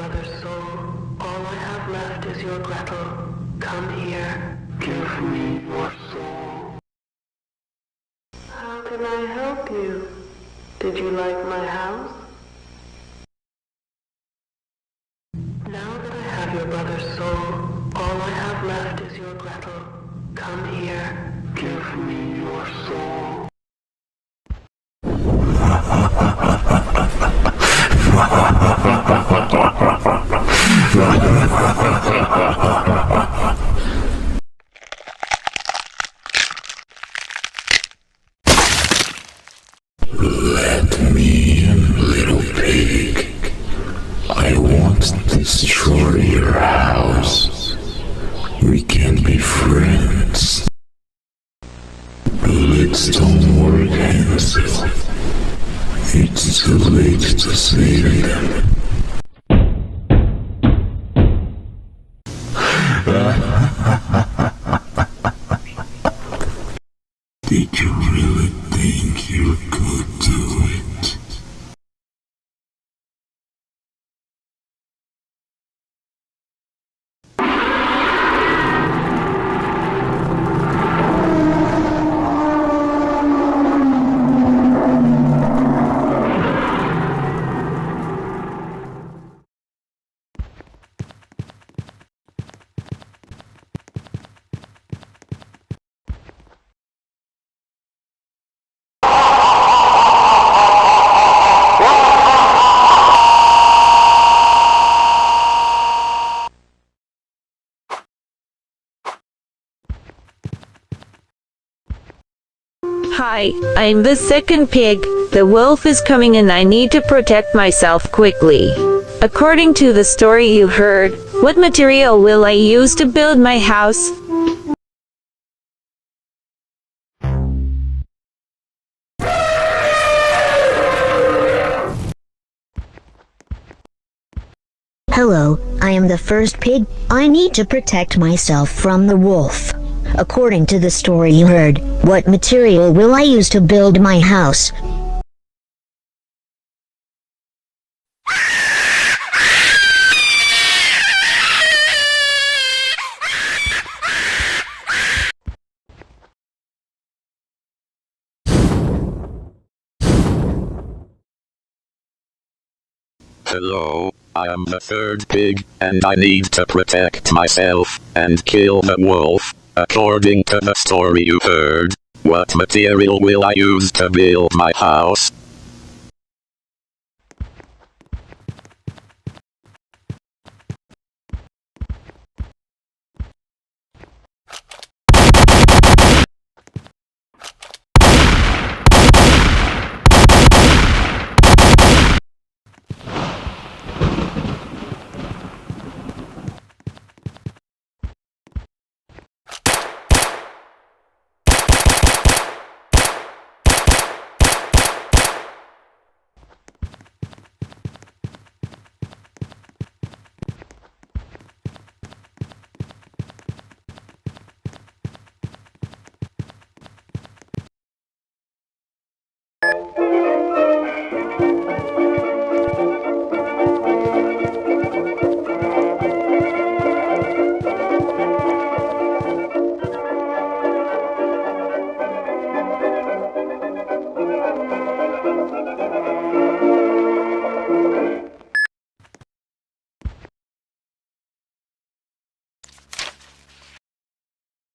brother's soul. All I have left is your Gretel. Come here. Give me your soul. How can I help you? Did you like my house? Now that I have your brother's soul, all I have left is your Gretel. Come here. Give me your soul. Let me in, little pig. I want to destroy your house. We can be friends. Bullets don't work, Hansel. It's too late to save them. Did you really think you could do it? Hi, I'm the second pig. The wolf is coming and I need to protect myself quickly. According to the story you heard, what material will I use to build my house? Hello, I am the first pig. I need to protect myself from the wolf. According to the story you heard, what material will I use to build my house? Hello, I am the third pig, and I need to protect myself and kill the wolf. According to the story you heard, what material will I use to build my house?